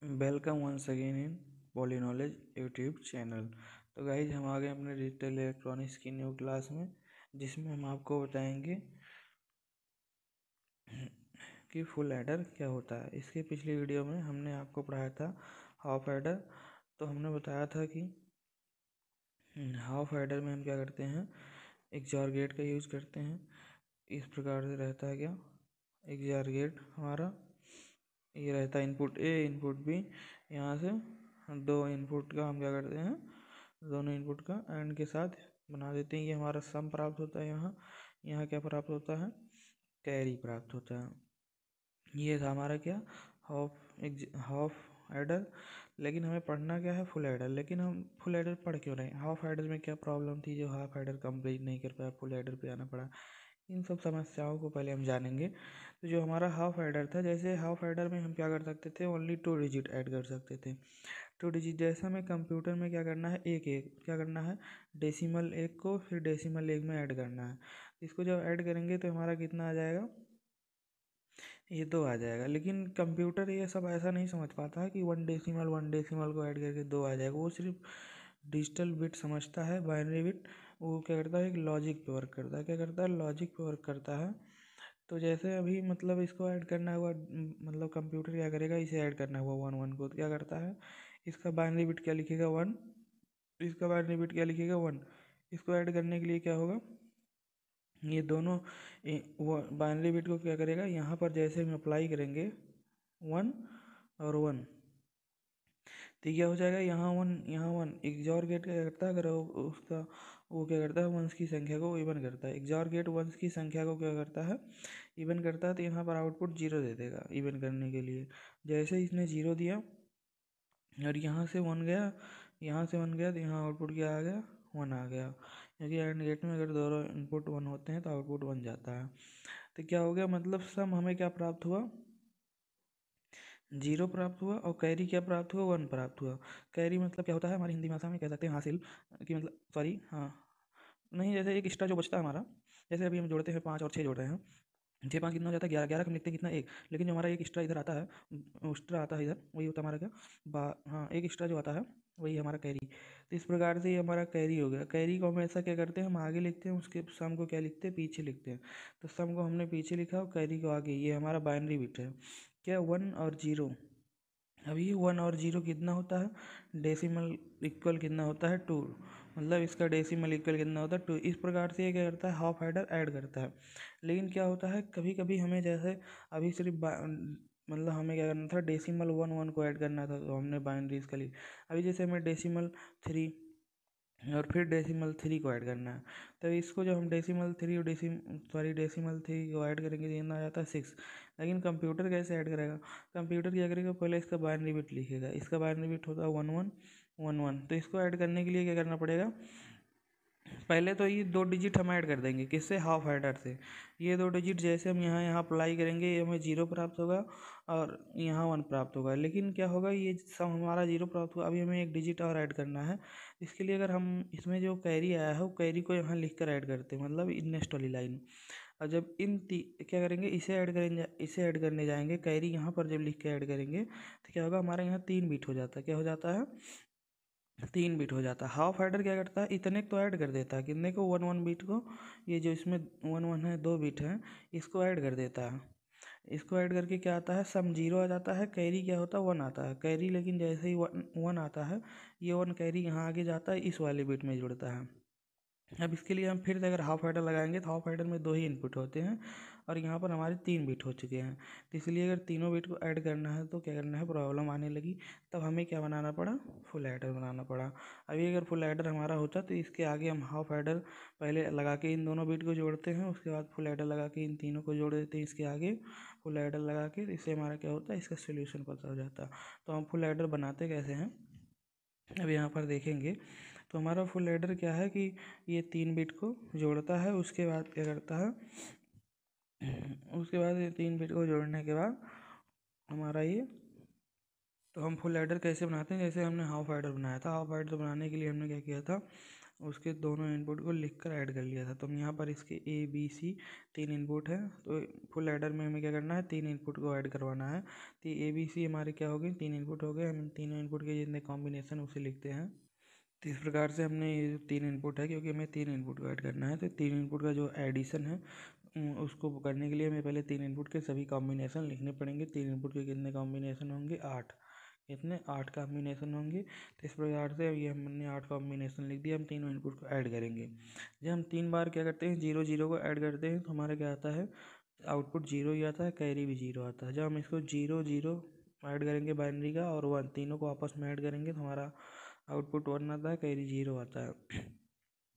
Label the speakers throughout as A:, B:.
A: Welcome once again in Polyknowledge YouTube channel. तो guys हम आ गए अपने डिजिटल इलेक्ट्रॉनिक्स की न्यू क्लास में, जिसमें हम आपको बताएंगे कि फुल एडर क्या होता है। इसके पिछली वीडियो में हमने आपको पढ़ाया था हाफ एडर। तो हमने बताया था कि हाफ एडर में हम क्या करते हैं, एक जार गेट का यूज़ करते हैं। इस प्रकार से रहता है क्या, एक जार गेट हमारा ये रहता है इनपुट ए इनपुट बी। यहाँ से दो इनपुट का हम क्या करते हैं, दोनों इनपुट का एंड के साथ बना देते हैं। ये हमारा सम प्राप्त होता है। यहाँ यहाँ क्या प्राप्त होता है, कैरी प्राप्त होता है। ये था हमारा क्या, हाफ एडर। लेकिन हमें पढ़ना क्या है, फुल एडर। लेकिन हम फुल एडर पढ़ क्यों रहे हैं, हाफ एडर में क्या प्रॉब्लम थी जो हाफ एडर कंप्लीट नहीं कर पाया, फुल एडर पे आना पड़ा। इन सब समस्याओं को पहले हम जानेंगे। तो जो हमारा हाफ एडर था, जैसे हाफ एडर में हम क्या कर सकते थे, ओनली 2 डिजिट ऐड कर सकते थे। 2 डिजिट जैसे हमें कंप्यूटर में क्या करना है, एक एक क्या करना है, डेसिमल एक को फिर डेसिमल एक में ऐड करना है। इसको जब ऐड करेंगे तो हमारा कितना आ जाएगा, ये 2 आ जाएगा। लेकिन कंप्यूटर ये सब ऐसा नहीं समझ पाता है कि वन डेसिमल को ऐड करके 2 आ जाएगा। वो सिर्फ डिजिटल बिट समझता है, बाइनरी बिट। वो क्या करता है, एक लॉजिक पे वर्क करता है। क्या करता है, लॉजिक पे वर्क करता है। तो जैसे अभी मतलब इसको ऐड करना हुआ, मतलब कंप्यूटर क्या करेगा, इसे ऐड करना हुआ 1 1 को, तो क्या करता है, इसका बाइनरी बिट क्या लिखेगा 1, इसका बाइनरी बिट क्या लिखेगा 1। इसको ऐड करने के लिए क्या होगा, ये दोनों बाइनरी बिट को क्या करेगा, यहाँ पर जैसे हम अप्लाई करेंगे 1 और 1, तो क्या हो जाएगा, यहाँ 1 यहाँ 1। XOR गेट क्या करता है, अगर उसका वो क्या करता है, वंस की संख्या को इवन करता है। XOR गेट वंस की संख्या को क्या करता है, इवन करता है। तो यहाँ पर आउटपुट 0 दे देगा इवन करने के लिए। जैसे इसने 0 दिया और यहाँ से 1 गया, यहाँ से 1 गया, तो यहाँ आउटपुट क्या आ गया, 1 आ गया। क्योंकि एंड गेट में अगर दोनों इनपुट 1 होते हैं तो आउटपुट 1 जाता है। तो क्या हो गया, मतलब सम हमें क्या प्राप्त हुआ, 0 प्राप्त हुआ। और कैरी क्या प्राप्त हुआ, 1 प्राप्त हुआ। कैरी मतलब क्या होता है, हमारी हिंदी भाषा में कह सकते हैं हासिल, कि मतलब सॉरी हाँ नहीं, जैसे एक एक्स्ट्रा जो बचता है हमारा, जैसे अभी हम जोड़ते हैं 5 और 6 जोड़ रहे हैं, 6 5 कितना हो जाता है, 11 11 हम लिखते हैं कितना, 1। लेकिन जो हमारा एक एक्स्ट्रा इधर आता है, एक्स्ट्रा आता है इधर, वही होता है हमारा क्या, हाँ एक एक्स्ट्रा जो आता है वही हमारा कैरी। तो इस प्रकार से ये हमारा कैरी हो गया। कैरी को हम ऐसा क्या करते हैं, हम आगे लिखते हैं, उसके सम को क्या लिखते हैं, पीछे लिखते हैं। तो सम को हमने पीछे लिखा और कैरी को आगे। ये हमारा बाइनरी बिट है क्या, 1 और 0। अब ये 1 और 0 कितना होता है, डेसिमल इक्वल कितना होता है, 2। मतलब इसका डेसिमल इक्वल कितना होता है, 2। इस प्रकार से ये क्या करता है, हाफ एडर ऐड करता है। लेकिन क्या होता है, कभी कभी हमें जैसे अभी सिर्फ मतलब हमें क्या करना था, डेसिमल 1 1 को ऐड करना था, तो हमने बाइनरीज का लिया। अभी जैसे हमें डेसिमल 3 और फिर डेसिमल 3 को ऐड करना है। तो इसको जब हम डेसिमल 3 और डेसिमल 3 को ऐड करेंगे तो ये आ जाता है 6। लेकिन कंप्यूटर कैसे ऐड करेगा, कंप्यूटर क्या करेगा, पहले इसका बाइनरी बिट लिखेगा। इसका बाइनरी बिट होता है 1 1 1 1। तो इसको ऐड करने के लिए क्या करना पड़ेगा, पहले तो ये 2 डिजिट हम ऐड कर देंगे, किससे, हाफ एडर से। ये 2 डिजिट जैसे हम यहाँ अप्लाई करेंगे, ये हमें 0 प्राप्त होगा और यहाँ 1 प्राप्त होगा। लेकिन क्या होगा, ये सब हमारा 0 प्राप्त हुआ, अभी हमें एक डिजिट और ऐड करना है। इसके लिए अगर हम इसमें जो कैरी आया है, वो कैरी को यहाँ लिख कर ऐड करते हैं, मतलब इन नेक्स्ट वाली लाइन। और जब क्या करेंगे, इसे ऐड करेंगे, इसे ऐड करने जाएंगे, कैरी यहाँ पर जब लिख के ऐड करेंगे तो क्या होगा, हमारे यहाँ 3 बिट हो जाता है। क्या हो जाता है, 3 बिट हो जाता है। हाफ एडर क्या करता है, इतने को ऐड कर देता है, कितने को, 1 1 बिट को। ये जो इसमें 1 1 है, 2 बिट है, इसको ऐड कर देता है। इसको ऐड करके क्या आता है, सम 0 आ जाता है, कैरी क्या होता है, 1 आता है कैरी। लेकिन जैसे ही 1 आता है, ये 1 कैरी यहाँ आगे जाता है, इस वाले बिट में जुड़ता है। अब इसके लिए हम फिर से अगर हाफ एडर लगाएंगे, तो हाफ एडर में 2 ही इनपुट होते हैं और यहाँ पर हमारे 3 बिट हो चुके हैं। तो इसलिए अगर तीनों बिट को ऐड करना है तो क्या करना है, प्रॉब्लम आने लगी। तब हमें क्या बनाना पड़ा, फुल एडर बनाना पड़ा। अभी अगर फुल एडर हमारा होता तो इसके आगे हम हाफ एडर पहले लगा के इन दोनों बिट को जोड़ते हैं, उसके बाद फुल एडर लगा के इन तीनों को जोड़ देते हैं इसके आगे, फुल एडर लगा के। इससे हमारा क्या होता है, इसका सोल्यूशन पता हो जाता। तो हम फुल एडर बनाते कैसे हैं, अब यहाँ पर देखेंगे। तो हमारा फुल एडर क्या है कि ये 3 बिट को जोड़ता है, उसके बाद क्या करता है, उसके बाद ये 3 बिट को जोड़ने के बाद हमारा ये, तो हम फुल एडर कैसे बनाते हैं, जैसे हमने हाफ एडर बनाया था। हाफ एडर बनाने के लिए हमने क्या किया था, उसके दोनों इनपुट को लिख कर ऐड कर लिया था। तो हम यहाँ पर इसके ए बी सी 3 इनपुट है, तो फुल ऐडर में हमें क्या करना है, 3 इनपुट को ऐड करवाना है। तो ए बी सी हमारे क्या हो गए, 3 इनपुट हो गए। हम तीनों इनपुट के जितने कॉम्बिनेशन उसे लिखते हैं। तो इस प्रकार से हमने ये जो 3 इनपुट है, क्योंकि हमें 3 इनपुट को ऐड करना है, तो 3 इनपुट का जो एडिशन है उसको करने के लिए हमें पहले 3 इनपुट के सभी कॉम्बिनेशन लिखने पड़ेंगे। 3 इनपुट के कितने कॉम्बिनेशन होंगे, 8। कितने, 8 कॉम्बिनेशन होंगे। तो इस प्रकार से ये हमने 8 कॉम्बिनेशन लिख दिया। हम तीनों इनपुट को ऐड करेंगे। जब हम 3 बार क्या करते हैं, 0 0 को ऐड करते हैं, तो हमारा क्या आता है, आउटपुट 0 ही आता है, कैरी भी 0 आता है। जब हम इसको 0 0 ऐड करेंगे बाइनरी का और 1 तीनों को आपस में ऐड करेंगे तो हमारा आउटपुट 1 आता है, कैरी 0 आता है।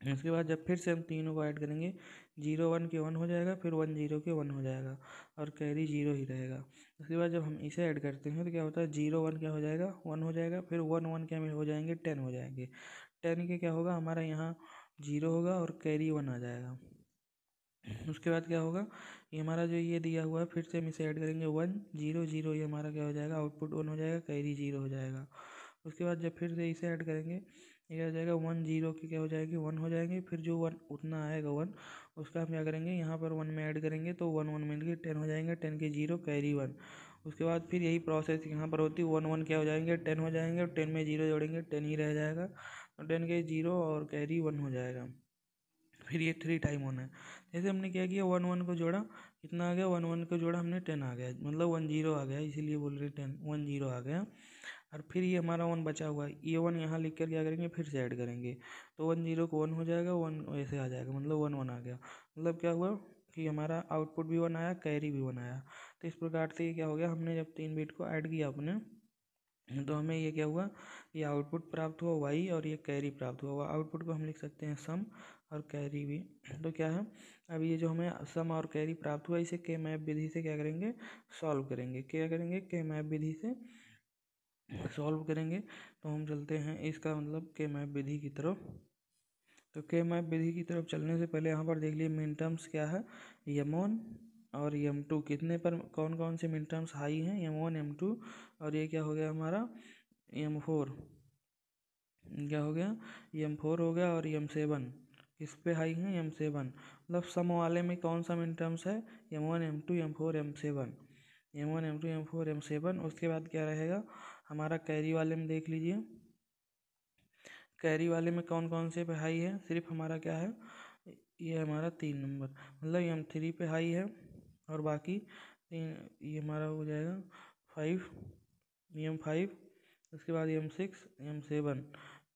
A: उसके बाद जब फिर से हम तीनों को ऐड करेंगे, 0 1 के 1 हो जाएगा, फिर 1 0 के 1 हो जाएगा और कैरी 0 ही रहेगा। उसके बाद जब हम इसे ऐड करते हैं तो क्या होता है, 0 1 क्या हो जाएगा, 1 हो जाएगा, फिर 1 1 क्या हो जाएंगे, 10 हो जाएंगे। 10 के क्या होगा, हमारा यहाँ 0 होगा और कैरी 1 आ जाएगा। उसके बाद क्या होगा, ये हमारा जो ये दिया हुआ है, फिर से हम इसे ऐड करेंगे 1 0 0, ये हमारा क्या हो जाएगा, आउटपुट 1 हो जाएगा, कैरी 0 हो जाएगा। उसके बाद जब फिर से इसे ऐड करेंगे, ये आ जाएगा 1 0 के क्या हो जाएगी, 1 हो जाएंगे, फिर जो 1 उतना आएगा 1 उसका हम क्या करेंगे, यहाँ पर 1 में ऐड करेंगे, तो 1 1 मिल के 10 हो जाएंगे, 10 के 0 कैरी 1। उसके बाद फिर यही प्रोसेस यहाँ पर होती है, 1 1 क्या हो जाएंगे, 10 हो जाएंगे, और 10 में 0 जोड़ेंगे, 10 ही रह जाएगा, और 10 के 0 और कैरी 1 हो जाएगा। फिर ये 3 टाइम होना है। जैसे हमने क्या किया, 1 1 को जोड़ा, कितना आ गया, 1 1 को जोड़ा हमने 10 आ गया, मतलब 1 0 आ गया, इसीलिए बोल रहे 10 1 0 आ गया। और फिर ये हमारा 1 बचा हुआ है, ये 1 यहाँ लिख कर क्या करेंगे, फिर से ऐड करेंगे, तो 1 0 को 1 हो जाएगा, 1 ऐसे आ जाएगा, मतलब 1 1 आ गया। मतलब क्या हुआ कि हमारा आउटपुट भी 1 आया, कैरी भी 1 आया। तो इस प्रकार से ये क्या हो गया, हमने जब 3 बिट को ऐड किया अपने, तो हमें ये क्या हुआ, ये आउटपुट प्राप्त हुआ वाई, और ये कैरी प्राप्त हुआ। आउटपुट को हम लिख सकते हैं सम, और कैरी भी। तो क्या है, अब ये जो हमें सम और कैरी प्राप्त हुआ, इसे के मैप विधि से क्या करेंगे, सॉल्व करेंगे। क्या करेंगे, के मैप विधि से सॉल्व करेंगे। तो हम चलते हैं इसका मतलब के मैप विधि की तरफ। तो के मैप विधि की तरफ चलने से पहले यहाँ पर देख लिए मिन टर्म्स क्या है, यम1 और यम2, कितने पर कौन कौन से मिन टर्म्स हाई हैं, यम1 यम2, और ये क्या हो गया हमारा यम4, क्या हो गया, यम4 हो गया, और यम7 किस पे हाई है, यम7। मतलब सम वाले में कौन सा मिन टर्म्स है, यम1 यम2 यम4 यम7, यम1 यम2 यम4 यम7। उसके बाद क्या रहेगा हमारा, कैरी वाले में देख लीजिए, कैरी वाले में कौन कौन से पे हाई है, सिर्फ हमारा क्या है, ये हमारा 3 नंबर, मतलब यम3 पे हाई है, और बाकी ये हमारा हो जाएगा 5 यम5, उसके बाद यम6 यम7,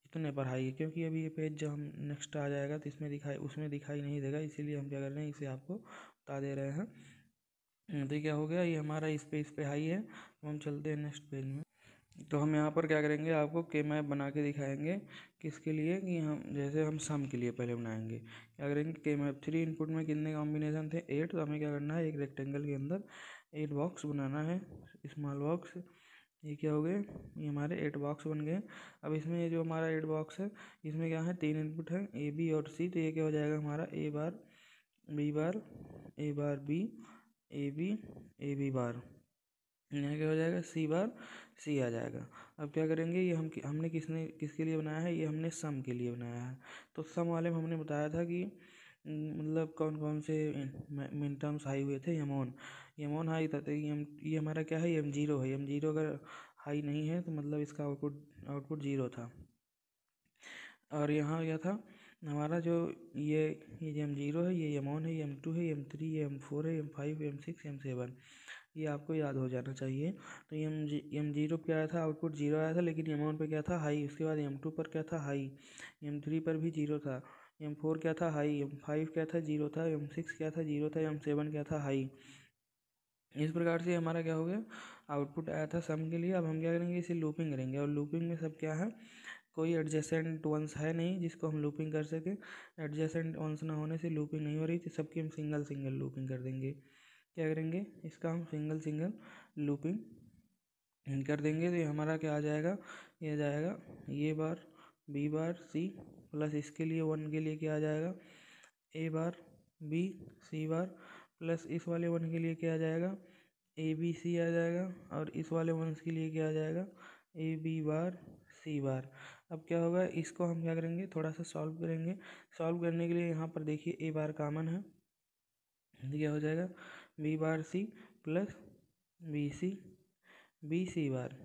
A: इतने पर हाई है। क्योंकि अभी ये पेज जब हम नेक्स्ट आ जाएगा तो इसमें दिखाई, उसमें दिखाई नहीं देगा, इसीलिए हम क्या कर रहे हैं, इसे आपको बता दे रहे हैं। तो क्या हो गया, ये हमारा इस पे हाई है। तो हम चलते हैं नेक्स्ट पेज में। तो हम यहाँ पर क्या करेंगे, आपको के मैप बना के दिखाएंगे, किसके लिए, कि हम जैसे हम सम के लिए पहले बनाएंगे। क्या करेंगे, के मैप 3 इनपुट में कितने कॉम्बिनेशन थे, 8। तो हमें क्या करना है, एक रेक्टेंगल के अंदर 8 बॉक्स बनाना है, स्मॉल बॉक्स। ये क्या हो गए, ये हमारे 8 बॉक्स बन गए। अब इसमें ये जो हमारा 8 बॉक्स है, इसमें क्या है, 3 इनपुट है, ए बी और सी। तो ये क्या हो जाएगा हमारा, A bar B bar, A bar B, A B bar, यहाँ क्या हो जाएगा, सी बार सी आ जाएगा। अब क्या करेंगे, ये हमने किसके लिए बनाया है, ये हमने सम के लिए बनाया है। तो सम वाले में हमने बताया था कि मतलब कौन कौन से मिन टर्म्स हाई हुए थे, यमोन हाई था। तो ये हमारा क्या है, यम0 है। यम0 अगर हाई नहीं है तो मतलब इसका आउटपुट 0 था। और यहाँ क्या था हमारा, जो ये यम0 है, ये यम1 है, यम2 है, यम3 है, यम4 है, यम5 यम6 यम7, ये आपको याद हो जाना चाहिए। तो यम0 पे आया था, आउटपुट 0 आया था, लेकिन यम1 पे क्या था, हाई। उसके बाद यम2 पर क्या था, हाई। यम3 पर भी 0 था। यम4 क्या था, हाई। यम5 क्या था, 0 था। यम6 क्या था, 0 था। यम7 क्या था, हाई। इस प्रकार से हमारा क्या हो गया, आउटपुट आया था सम के लिए। अब हम क्या करेंगे, इसे लूपिंग करेंगे, और लूपिंग में सब क्या है, कोई एडजेसेंट वंस है नहीं जिसको हम लूपिंग कर सके। एडजेसेंट वंस ना होने से लूपिंग नहीं हो रही, तो सबकी हम सिंगल सिंगल लूपिंग कर देंगे। क्या करेंगे, इसका हम सिंगल सिंगल लूपिंग कर देंगे। तो ये हमारा क्या आ जाएगा, ये आ जाएगा ये बार बी बार सी, प्लस इसके लिए 1 के लिए क्या आ जाएगा, ए बार बी सी बार, प्लस इस वाले 1 के लिए क्या आ जाएगा, ए बी सी आ जाएगा। और इस वाले 1 के लिए क्या आ जाएगा, ए बी बार सी बार। अब क्या होगा, इसको हम क्या करेंगे, थोड़ा सा सॉल्व करेंगे। सॉल्व करने के लिए यहाँ पर देखिए ए बार कॉमन है, तो क्या हो जाएगा B bar C plus B C bar.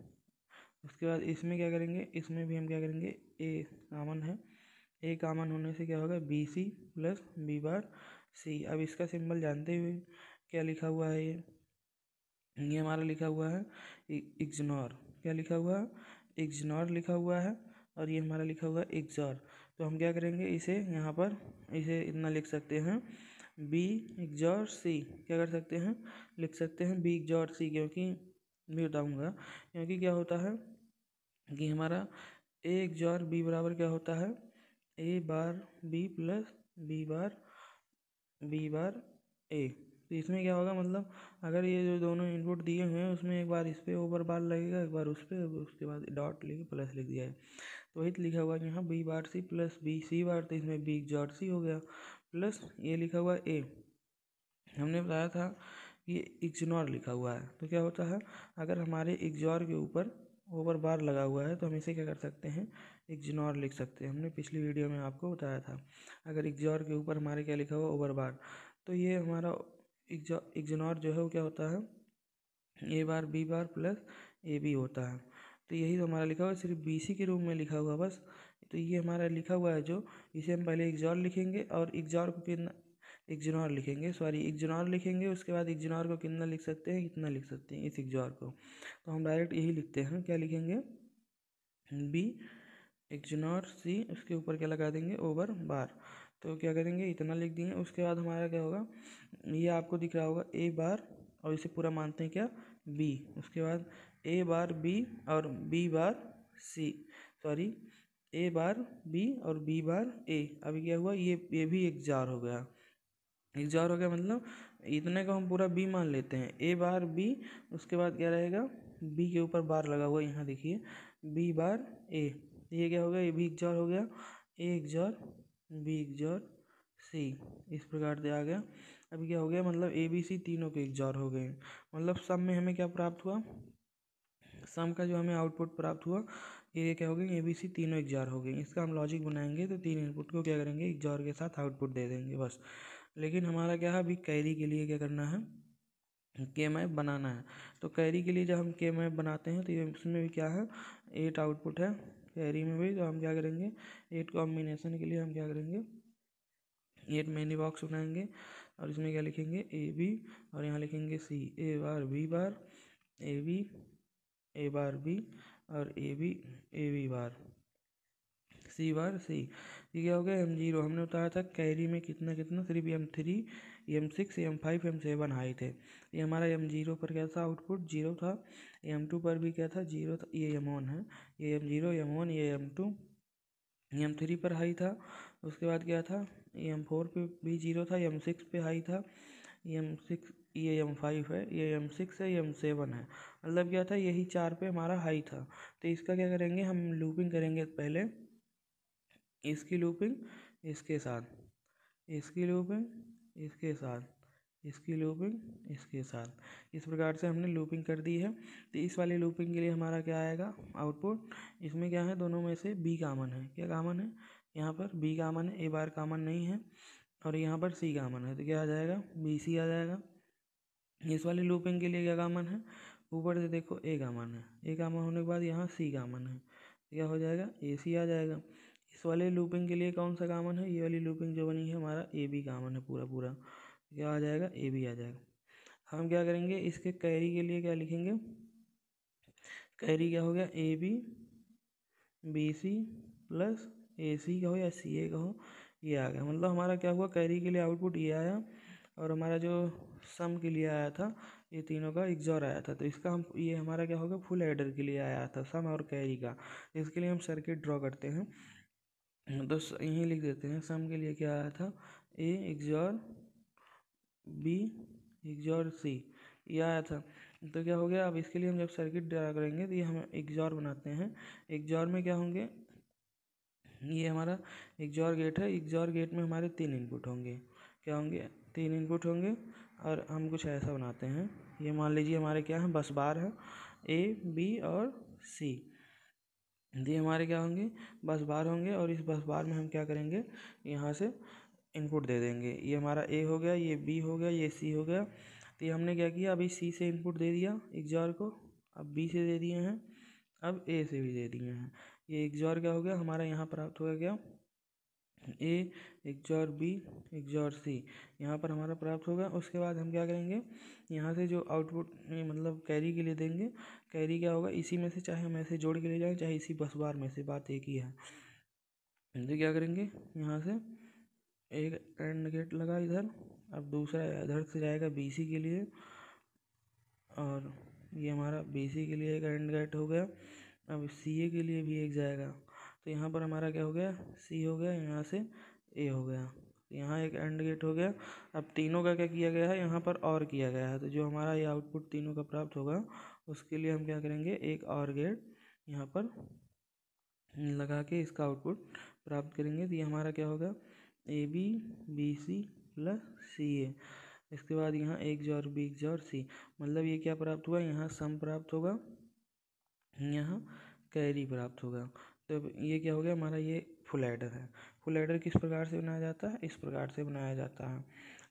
A: उसके बाद इसमें क्या करेंगे, इसमें भी हम क्या करेंगे, ए कॉमन है, ए कॉमन होने से क्या होगा B C plus B bar C. अब इसका सिंबल जानते हुए क्या लिखा हुआ है, ये हमारा लिखा हुआ है इग्नोर। क्या लिखा हुआ है, इग्नोर लिखा हुआ है, और ये हमारा लिखा हुआ है इग्जॉर। तो हम क्या करेंगे, इसे यहाँ पर इसे इतना लिख सकते हैं बी इग्जॉर सी। क्या कर सकते हैं, लिख सकते हैं बी इग्जॉर सी, क्योंकि मैं बताऊँगा, क्योंकि क्या होता है कि हमारा ए इग्जॉर बी बराबर क्या होता है, A bar B plus B bar ए। तो इसमें क्या होगा, मतलब अगर ये जो दोनों इनपुट दिए हुए हैं उसमें एक बार इस पर ओवर बार लगेगा, एक बार उस पर, उसके बाद डॉट लेके प्लस लिख दिया है। तो वही लिखा हुआ है यहाँ B bar C plus B C bar, तो इसमें बी जॉट सी हो गया, प्लस ये लिखा हुआ ए। हमने बताया था कि इग्नोर लिखा हुआ है, तो क्या होता है, अगर हमारे इग्नोर के ऊपर ओवर बार लगा हुआ है तो हम इसे क्या कर सकते हैं, इग्नोर लिख सकते हैं। हमने पिछली वीडियो में आपको बताया था, अगर इग्नोर के ऊपर हमारे क्या लिखा हुआ ओवर बार, तो ये हमारा इग्नोर जो है वो क्या होता है A bar B bar plus A B होता है। तो यही तो हमारा लिखा हुआ है, सिर्फ बी सी के रूप में लिखा हुआ बस। तो ये हमारा लिखा हुआ है जो, इसे हम पहले इग्नोर लिखेंगे और इग्नोर को कितना, इग्नोर लिखेंगे, सॉरी इग्नोर लिखेंगे, उसके बाद इग्नोर को कितना लिख सकते हैं, इतना लिख सकते हैं इस इग्नोर को। तो हम डायरेक्ट यही लिखते हैं, क्या लिखेंगे बी इग्नोर सी, उसके ऊपर क्या लगा देंगे ओवर बार। तो क्या करेंगे, इतना लिख देंगे। उसके बाद हमारा क्या होगा, ये आपको दिख रहा होगा ए बार, और इसे पूरा मानते हैं क्या बी। उसके बाद ए बार बी और बी बार सी, सॉरी ए बार बी और बी बार ए। अभी क्या हुआ, ये भी एक जार हो गया, एक जार हो गया, मतलब इतने को हम पूरा बी मान लेते हैं, ए बार बी। उसके बाद क्या रहेगा, बी के ऊपर बार लगा हुआ, यहाँ देखिए बी बार ए। ये क्या हो गया, ये भी एक जार हो गया, ए एक जार बी एक जार सी, इस प्रकार से आ गया। अभी क्या हो गया, मतलब ए बी सी तीनों के एक जार हो गए। मतलब सम में हमें क्या प्राप्त हुआ, सम का जो हमें आउटपुट प्राप्त हुआ, ये क्या हो गई, ए बी सी तीनों एक जार हो गई। इसका हम लॉजिक बनाएंगे तो तीन इनपुट को क्या करेंगे, एक जार के साथ आउटपुट दे देंगे बस। लेकिन हमारा क्या है, अभी कैरी के लिए क्या करना है, के मैप बनाना है। तो कैरी के लिए जब हम के मैप बनाते हैं तो ये उसमें भी क्या है, 8 आउटपुट है कैरी में भी। तो हम क्या करेंगे, 8 कॉम्बिनेशन के लिए हम क्या करेंगे, 8 मैनी बॉक्स बनाएंगे, और इसमें क्या लिखेंगे ए बी, और यहाँ लिखेंगे C, A bar B bar A B, A bar B, और ए बी बार सी बार सी। ये क्या हो गया, M0। हमने बताया था कैरी में कितना कितना, सिर्फ M3 M6 M5 M7 high थे। ये हमारा M0 पर क्या था, आउटपुट 0 था। M2 पर भी क्या था, 0 था। ये M1 है, ये M0 M1, ये M2 M3 पर हाई था। उसके बाद क्या था, M4 पे भी 0 था, M6 पे हाई था, M6, ये M5 है, ये M6 है, ये M7 है। मतलब क्या था, यही 4 पे हमारा हाई था। तो इसका क्या करेंगे, हम लूपिंग करेंगे पहले, इसकी लूपिंग इसके साथ, इसकी लूपिंग इसके साथ, इसकी लूपिंग इसके साथ, इस प्रकार से हमने लूपिंग कर दी है। तो इस वाली लूपिंग के लिए हमारा क्या आएगा आउटपुट, इसमें क्या है, दोनों में से बी कॉमन है। क्या कॉमन है, यहाँ पर बी कॉमन है, ए बार कॉमन नहीं है, और यहाँ पर सी कॉमन है। तो क्या आ जाएगा, बी सी आ जाएगा। इस वाली लूपिंग के लिए क्या कॉमन है, ऊपर से देखो ए कॉमन है, ए कॉमन होने के बाद यहाँ सी कॉमन है, क्या हो जाएगा ए सी आ जाएगा। इस वाले लूपिंग के लिए कौन सा कॉमन है, ये वाली लूपिंग जो बनी है हमारा ए बी कॉमन है, पूरा पूरा क्या आ जाएगा, ए बी आ जाएगा। हम क्या करेंगे, इसके कैरी के लिए क्या लिखेंगे, कैरी क्या हो गया, A B B C plus A C कहो या सी ए कहो, ये आ गया। मतलब हमारा क्या हुआ, कैरी के लिए आउटपुट ये आया, और हमारा जो सम के लिए आया था, ये तीनों का इग्जॉर आया था। तो इसका हम, ये हमारा क्या होगा, फुल एडर के लिए आया था सम और कैरी का। इसके लिए हम सर्किट ड्रॉ करते हैं, तो यहीं लिख देते हैं, सम के लिए क्या आया था, ए इग्जॉर बी इग्जॉर सी, ये आया था। तो क्या हो गया, अब इसके लिए हम जब सर्किट ड्रा करेंगे तो ये हम इग्जॉर बनाते हैं। इग्जॉर में क्या होंगे, ये हमारा इग्जॉर गेट है, इग्जॉर गेट में हमारे 3 इनपुट होंगे। क्या होंगे, 3 इनपुट होंगे, और हम कुछ ऐसा बनाते हैं, ये मान लीजिए हमारे क्या है, बस बार है ए बी और सी। ये हमारे क्या होंगे, बस बार होंगे, और इस बस बार में हम क्या करेंगे, यहाँ से इनपुट दे देंगे। ये हमारा ए हो गया, ये बी हो गया, ये सी हो गया। तो ये हमने क्या किया, अभी सी से इनपुट दे दिया XOR को, अब बी से दे दिए हैं, अब ए से भी दे दिए हैं। ये XOR क्या हो गया हमारा, यहाँ प्राप्त हो गया ए XOR बी XOR सी, यहाँ पर हमारा प्राप्त होगा। उसके बाद हम क्या करेंगे, यहाँ से जो आउटपुट मतलब कैरी के लिए देंगे, कैरी क्या होगा, इसी में से चाहे हम ऐसे जोड़ के ले जाएं, चाहे इसी बस बार में से, बात एक ही है। तो क्या करेंगे, यहाँ से एक एंड गेट लगा इधर, अब दूसरा इधर से जाएगा BC के लिए, और ये हमारा BC के लिए एक एंड गेट हो गया। अब CA के लिए भी एक जाएगा, तो यहाँ पर हमारा क्या हो गया, C हो गया, यहाँ से A हो गया, यहाँ एक एंड गेट हो गया। अब तीनों का क्या किया गया है, यहाँ पर और किया गया है, तो जो हमारा ये आउटपुट तीनों का प्राप्त होगा, उसके लिए हम क्या करेंगे, एक और गेट यहाँ पर लगा के इसका आउटपुट प्राप्त करेंगे। तो ये हमारा क्या होगा, AB BC प्लस CA। इसके बाद यहाँ XOR B XOR C, मतलब ये क्या प्राप्त हुआ, यहाँ सम प्राप्त होगा, यहाँ कैरी प्राप्त होगा। तो ये क्या हो गया हमारा, ये फुल एडर है। फुल एडर किस प्रकार से बनाया जाता है, इस प्रकार से बनाया जाता है।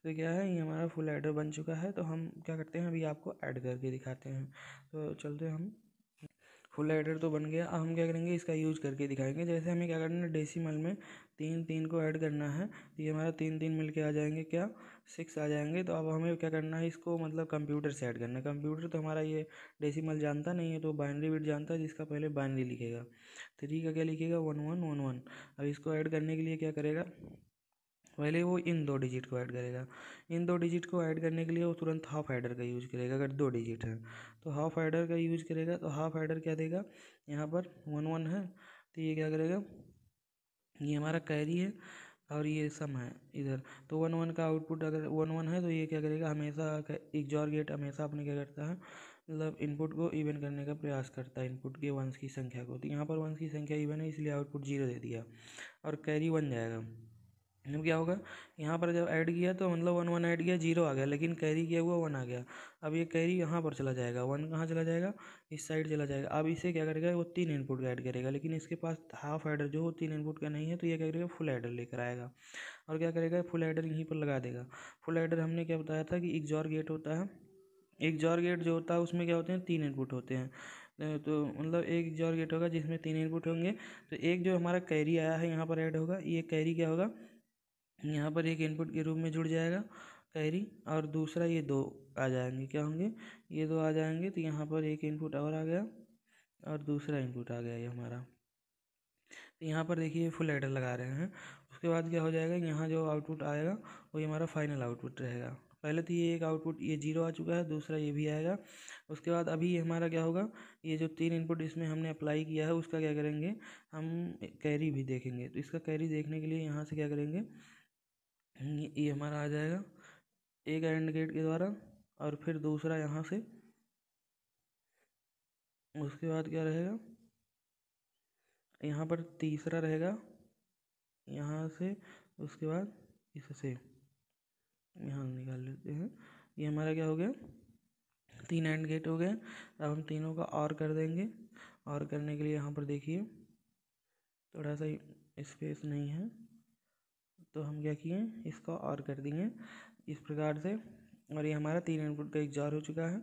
A: तो क्या है, ये हमारा फुल एडर बन चुका है। तो हम क्या करते हैं, अभी आपको ऐड करके दिखाते हैं। तो चलते हम, फुल एडर तो बन गया, अब हम क्या करेंगे, इसका यूज करके दिखाएंगे। जैसे हमें क्या करना है, डेसिमल में 3 को ऐड करना है, तो ये हमारा 3 मिल के आ जाएंगे, क्या 6 आ जाएंगे। तो अब हमें क्या करना है, इसको मतलब कंप्यूटर से ऐड करना है। कंप्यूटर तो हमारा ये डेसिमल जानता नहीं है, तो बाइनरी बिट जानता है, जिसका पहले बाइनरी लिखेगा। 3 का क्या लिखेगा, 1111। अब इसको ऐड करने के लिए क्या करेगा, पहले वो इन 2 डिजिट को ऐड करेगा। इन 2 डिजिट को ऐड करने के लिए वो तुरंत हाफ एडर का यूज करेगा, अगर 2 डिजिट है तो हाफ एडर का यूज करेगा। तो हाफ एडर क्या देगा, यहाँ पर 11 है, तो ये क्या करेगा, ये हमारा कैरी है और ये सम है इधर। तो 11 का आउटपुट अगर 11 है, तो ये क्या करेगा, हमेशा XOR गेट हमेशा अपने क्या करता है, मतलब इनपुट को इवन करने का प्रयास करता है, इनपुट के वंस की संख्या को। तो यहाँ पर वंस की संख्या इवन है, इसलिए आउटपुट 0 दे दिया, और कैरी 1 जाएगा। अब क्या होगा, यहाँ पर जब ऐड किया तो मतलब 1 ऐड किया, 0 आ गया, लेकिन कैरी किया हुआ 1 आ गया। अब ये कैरी यहाँ पर चला जाएगा, 1 कहाँ चला जाएगा, इस साइड चला जाएगा। अब इसे क्या करेगा, वो 3 इनपुट का ऐड करेगा, लेकिन इसके पास हाफ एडर जो 3 इनपुट का नहीं है, तो ये क्या करेगा, फुल एडर लेकर आएगा, और क्या करेगा, फुल एडर यहीं पर लगा देगा। फुल एडर हमने क्या बताया था कि XOR गेट होता है। XOR गेट जो होता है उसमें क्या होते हैं, 3 इनपुट होते हैं। तो मतलब एक XOR गेट होगा जिसमें 3 इनपुट होंगे। तो एक जो हमारा कैरी आया है यहाँ पर ऐड होगा, ये कैरी क्या होगा, यहाँ पर एक इनपुट के रूप में जुड़ जाएगा कैरी, और दूसरा ये 2 आ जाएंगे, क्या होंगे, ये 2 आ जाएंगे। तो यहाँ पर एक इनपुट और आ गया, और दूसरा इनपुट आ गया ये हमारा। तो यहाँ पर देखिए फुल एडर लगा रहे हैं। उसके बाद क्या हो जाएगा, यहाँ जो आउटपुट आएगा वो हमारा फाइनल आउटपुट रहेगा। पहले तो ये एक आउटपुट ये 0 आ चुका है, दूसरा ये भी आएगा। उसके बाद अभी ये हमारा क्या होगा, ये जो 3 इनपुट इसमें हमने अप्लाई किया है, उसका क्या करेंगे, हम कैरी भी देखेंगे। तो इसका कैरी देखने के लिए यहाँ से क्या करेंगे, ये हमारा आ जाएगा एक एंड गेट के द्वारा, और फिर दूसरा यहाँ से। उसके बाद क्या रहेगा, यहाँ पर तीसरा रहेगा यहाँ से। उसके बाद इससे यहाँ निकाल लेते हैं। ये हमारा क्या हो गया, 3 एंड गेट हो गए। अब हम तीनों का और कर देंगे। और करने के लिए यहाँ पर देखिए थोड़ा सा स्पेस नहीं है, तो हम क्या किए, इसको और कर दिए इस प्रकार से। और ये हमारा 3 इनपुट का XOR हो चुका है,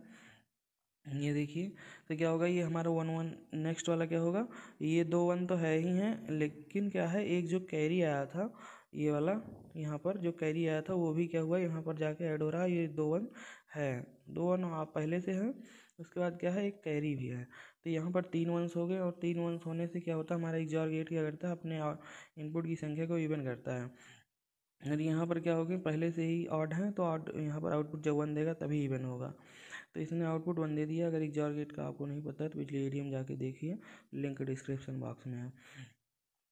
A: ये देखिए। तो क्या होगा, ये हमारा 1 नेक्स्ट वाला क्या होगा, ये 2 1 तो है ही हैं, लेकिन क्या है, एक जो कैरी आया था ये वाला, यहाँ पर जो कैरी आया था वो भी क्या हुआ, यहाँ पर जाके ऐड हो रहा है। ये 2 1 है, 2 1 आप पहले से है। उसके बाद क्या है, एक कैरी भी है। तो यहाँ पर 3 1s हो गए, और 3 1s होने से क्या होता है, हमारा XOR गेट क्या करता है, अपने इनपुट की संख्या को इवन करता है। और यहाँ पर क्या होगा, पहले से ही ऑड है, तो ऑड यहाँ पर आउटपुट जब 1 देगा तभी इवन होगा। तो इसने आउटपुट 1 दे दिया। अगर XOR गेट का आपको नहीं पता है तो पिछले वीडियो में जाके देखिए, लिंक डिस्क्रिप्शन बॉक्स में है।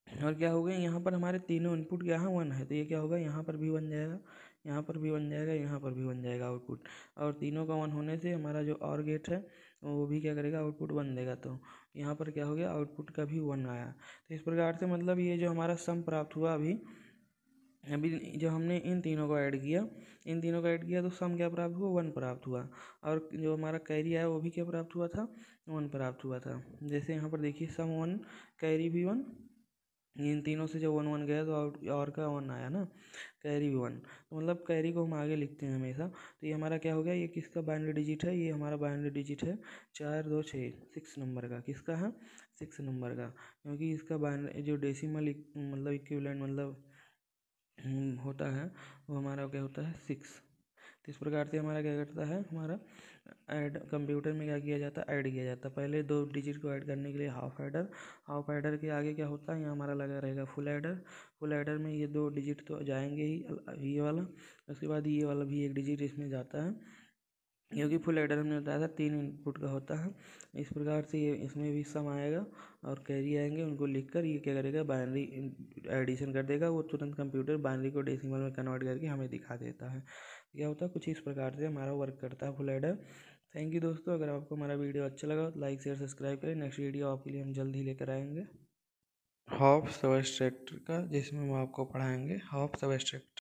A: और क्या होगा, यहाँ पर हमारे तीनों इनपुट क्या है, 1 है, तो ये क्या होगा, यहाँ पर भी 1 जाएगा, यहाँ पर भी 1 जाएगा, यहाँ पर भी 1 जाएगा आउटपुट। और तीनों का 1 होने से हमारा जो और गेट है वो भी क्या करेगा, आउटपुट 1 देगा। तो यहाँ पर क्या हो गया, आउटपुट का भी 1 आया। तो इस प्रकार से मतलब ये जो हमारा सम प्राप्त हुआ अभी, अभी जब हमने इन तीनों को ऐड किया तो सम क्या प्राप्त हुआ, 1 प्राप्त हुआ। और जो हमारा कैरी आया वो भी क्या प्राप्त हुआ था, 1 प्राप्त हुआ था। जैसे यहाँ पर देखिए सम 1 कैरी भी 1, इन तीनों से जब 1 1 गया तो और का 1 आया ना, कैरी भी 1। तो मतलब कैरी को हम आगे लिखते हैं हमेशा। तो ये हमारा क्या हो गया, ये किसका बाइनरी डिजिट है, ये हमारा बाइनरी डिजिट है 4 2 6, 6 नंबर का। किसका है, 6 नंबर का, क्योंकि इसका बाइनरी जो डेसिमल मतलब इक्विवेलेंट मतलब होता है वो हमारा क्या होता है 6। तो इस प्रकार से हमारा क्या करता है, हमारा ऐड कंप्यूटर में क्या किया जाता है, ऐड किया जाता है। पहले 2 डिजिट को ऐड करने के लिए हाफ ऐडर के आगे क्या होता है, यहाँ हमारा लगा रहेगा फुल ऐडर में ये 2 डिजिट तो जाएंगे ही, ये वाला, उसके बाद ये वाला भी 1 डिजिट इसमें जाता है, क्योंकि फुल ऐडर हमने बताया था 3 इनपुट का होता है। इस प्रकार से ये इसमें भी सम आएगा और कैरी आएंगे, उनको लिखकर ये क्या करेगा, बाइनरी एडिशन कर देगा, वो तुरंत कंप्यूटर बाइनरी को डेसिमल में कन्वर्ट करके हमें दिखा देता है। क्या होता है, कुछ इस प्रकार से हमारा वर्क करता है फुल ऐडर। थैंक यू दोस्तों, अगर आपको हमारा वीडियो अच्छा लगा तो लाइक शेयर सब्सक्राइब करें। नेक्स्ट वीडियो आपके लिए हम जल्द ही लेकर आएंगे हॉफ सबट्रैक्टर का, जिसमें हम आपको पढ़ाएंगे हॉफ सबट्रैक्टर।